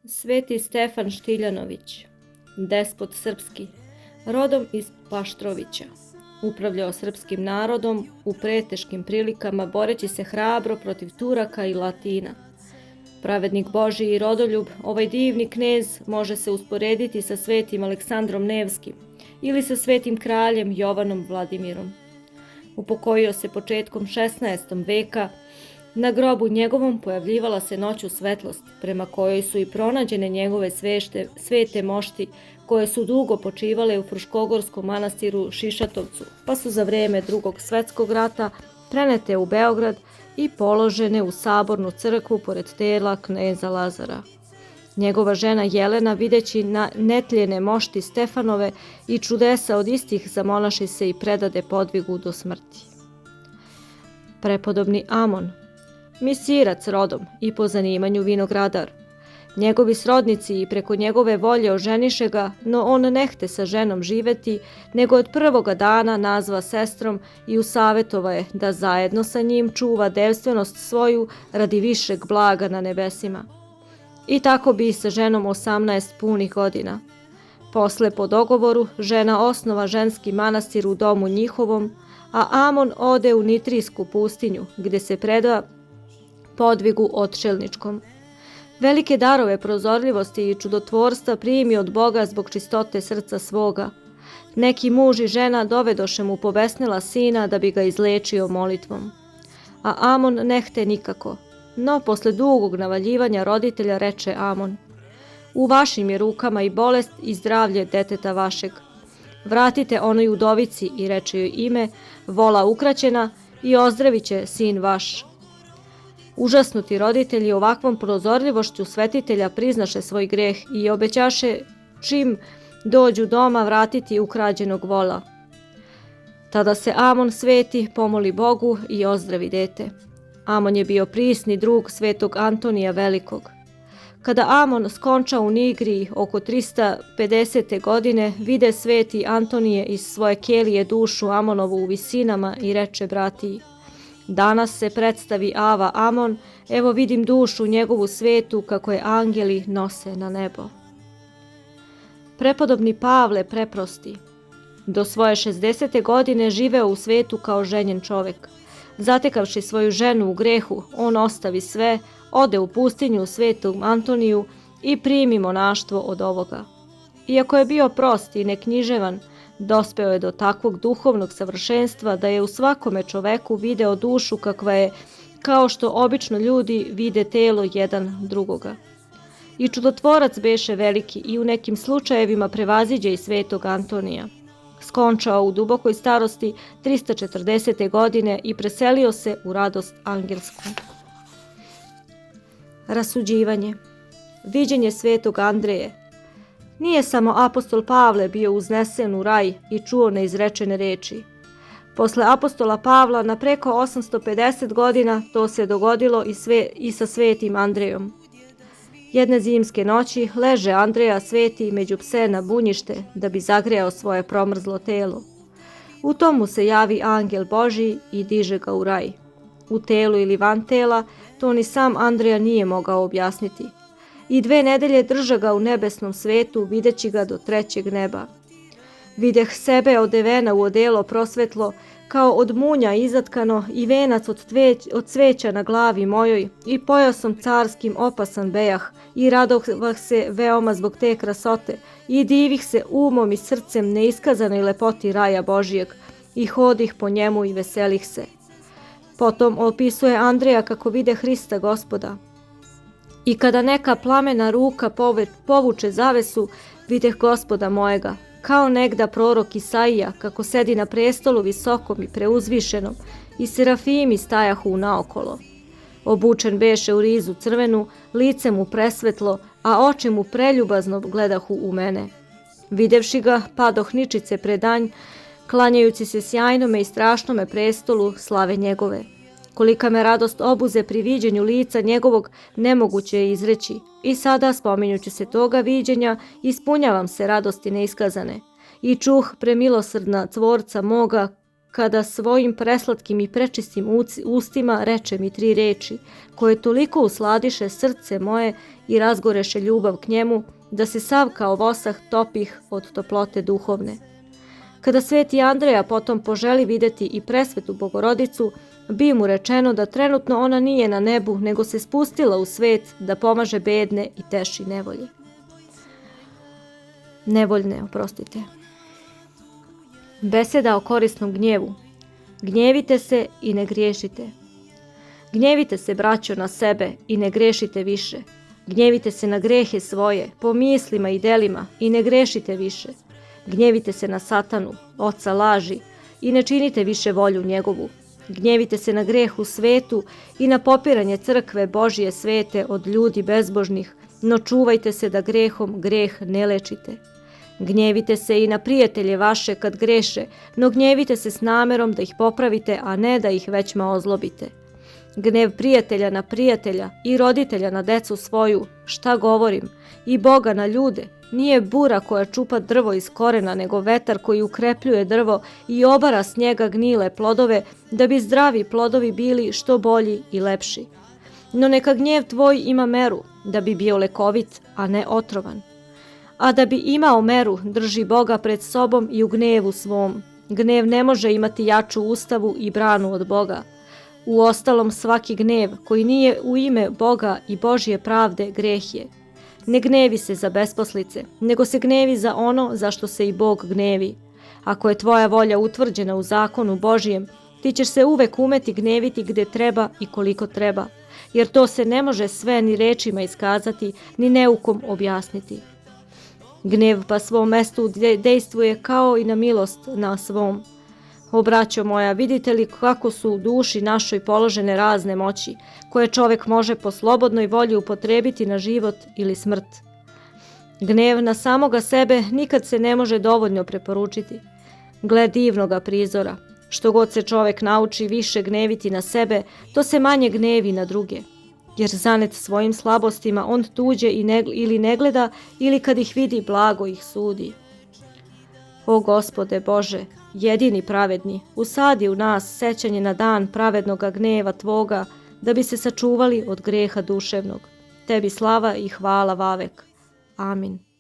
Sveti Stefan Štiljanović, despot srpski, rodom iz Paštrovića, upravljao srpskim narodom u preteškim prilikama boreći se hrabro protiv Turaka i Latina. Pravednik Božji i rodoljub, ovaj divni knez može se usporediti sa svetim Aleksandrom Nevskim ili sa svetim kraljem Jovanom Vladimirom. Upokojio se početkom 16. veka. Na grobu njegovom pojavljivala se noću svetlost, prema kojoj su i pronađene njegove svete mošti, koje su dugo počivale u Fruškogorskom manastiru Šišatovcu, pa su za vreme Drugog svetskog rata prenete u Beograd i položene u sabornu crkvu pored tela kneza Lazara. Njegova žena Jelena, videći netljene mošti Stefanove i čudesa od istih, zamonaši se i predade podvigu do smrti. Prepodobni Amon, misirac rodom i po zanimanju vinogradar. Njegovi srodnici i preko njegove volje oženiše ga, no on nehte sa ženom živeti, nego od prvoga dana nazva sestrom i usavetova je da zajedno sa njim čuva devstvenost svoju radi višeg blaga na nebesima. I tako bi sa ženom 18 punih godina. Posle po dogovoru žena osnova ženski manastir u domu njihovom, a Amon ode u Nitrijsku pustinju gde se preda podvigu otšelničkom. Velike darove prozorljivosti i čudotvorstva primi od Boga zbog čistote srca svoga. Neki muž i žena dovedoše mu pobesnila sina da bi ga izlečio molitvom. A Amon nehte nikako, no posle dugog navaljivanja roditelja reče Amon: u vašim je rukama i bolest i zdravlje deteta vašeg. Vratite onoj udovici i reče joj ime, vola ukraćena, i ozdravit će sin vaš. Užasnuti roditelji ovakvom prozorljivošću svetitelja priznaše svoj greh i obećaše čim dođu doma vratiti ukrađenog vola. Tada se Amon sveti, pomoli Bogu i ozdravi dete. Amon je bio prisni drug svetog Antonija Velikog. Kada Amon skonča u Nigriji oko 350. godine, vide sveti Antonije iz svoje kelije dušu Amonovu u visinama i reče bratiji: danas se predstavi Ava Amon, evo vidim dušu njegovu svetu kako je angeli nose na nebo. Prepodobni Pavle preprosti. Do svoje 60. godine živeo u svetu kao ženjen čovek. Zatekavši svoju ženu u grehu, on ostavi sve, ode u pustinju u svetom Antoniju i primi monaštvo od ovoga. Iako je bio prost i neknjiževan, dospeo je do takvog duhovnog savršenstva da je u svakome čoveku video dušu kakva je, kao što obično ljudi vide telo jedan drugoga. I čudotvorac beše veliki i u nekim slučajevima prevaziđe i svetog Antonija. Skončao u dubokoj starosti 340. godine i preselio se u radost angelsku. Rasuđivanje. Viđenje svetog Andreje. Nije samo apostol Pavle bio uznesen u raj i čuo neizrečene reči. Posle apostola Pavla na preko 850 godina to se dogodilo i sa svetim Andrejom. Jedne zimske noći leže Andreja sveti među pse na bunjište da bi zagrejao svoje promrzlo telo. U tomu se javi angel Božji i diže ga u raj. U telu ili van tela, to ni sam Andreja nije mogao objasniti. I 2 nedelje drža ga u nebesnom svetu, videći ga do 3. neba. Videh sebe odevena u odelo prosvetlo, kao od munja izatkano, i venac od cveća na glavi mojoj, i pojasom carskim opasan bejah, i radovah se veoma zbog te krasote, i divih se umom i srcem neiskazanoj lepoti raja Božijeg, i hodih po njemu i veselih se. Potom opisuje Andreja kako vide Hrista Gospoda. I kada neka plamena ruka povuče zavesu, videh Gospoda mojega, kao negda prorok Isaija, kako sedi na prestolu visokom i preuzvišenom, i serafimi stajahu naokolo. Obučen beše u rizu crvenu, lice mu presvetlo, a oči mu preljubazno gledahu u mene. Videvši ga, padoh ničice predanj, klanjajući se sjajnome i strašnome prestolu slave njegove. Kolika me radost obuze pri viđenju lica njegovog, nemoguće je izreći. I sada, spominjući se toga viđenja, ispunjavam se radosti neiskazane. I čuh premilosrdna tvorca moga, kada svojim preslatkim i prečistim ustima reče mi 3 reči, koje toliko usladiše srce moje i razgoreše ljubav k njemu, da se sav kao vosah topih od toplote duhovne. Kada sveti Andreja potom poželi videti i presvetu Bogorodicu, bi mu rečeno da trenutno ona nije na nebu, nego se spustila u svet da pomaže bedne i teši nevoljne. Beseda o korisnom gnjevu. Gnjevite se i ne griješite. Gnjevite se, braćo, na sebe i ne grešite više. Gnjevite se na grehe svoje, po mislima i delima i ne grešite više. Gnjevite se na satanu, oca laži, i ne činite više volju njegovu. Gnjevite se na greh u svetu i na popiranje crkve Božije svete od ljudi bezbožnih, no čuvajte se da grehom greh ne lečite. Gnjevite se i na prijatelje vaše kad greše, no gnjevite se s namerom da ih popravite, a ne da ih većma ozlobite. Gnev prijatelja na prijatelja i roditelja na decu svoju, šta govorim, i Boga na ljude, nije bura koja čupa drvo iz korena, nego vetar koji ukrepljuje drvo i obara s njega gnile plodove, da bi zdravi plodovi bili što bolji i lepši. No neka gnjev tvoj ima meru, da bi bio lekovit, a ne otrovan. A da bi imao meru, drži Boga pred sobom i u gnevu svom. Gnev ne može imati jaču ustavu i branu od Boga. Uostalom, svaki gnev koji nije u ime Boga i Božje pravde greh je. Ne gnevi se za besposlice, nego se gnevi za ono za što se i Bog gnevi. Ako je tvoja volja utvrđena u zakonu Božijem, ti ćeš se uvek umeti gneviti gde treba i koliko treba, jer to se ne može sve ni rečima iskazati, ni neukom objasniti. Gnev pa svom mestu dejstvuje kao i na milost na svom. O braćo moja, vidite li kako su u duši našoj položene razne moći, koje čovek može po slobodnoj volji upotrebiti na život ili smrt. Gnev na samoga sebe nikad se ne može dovoljno preporučiti. Gle divnoga prizora, što god se čovek nauči više gneviti na sebe, to se manje gnevi na druge. Jer zanet svojim slabostima on tuđe ili ne gleda, ili kad ih vidi blago ih sudi. O Gospode Bože, jedini pravedni, usadi u nas sećanje na dan pravednoga gneva Tvoga, da bi se sačuvali od greha duševnog. Tebi slava i hvala vavek. Amin.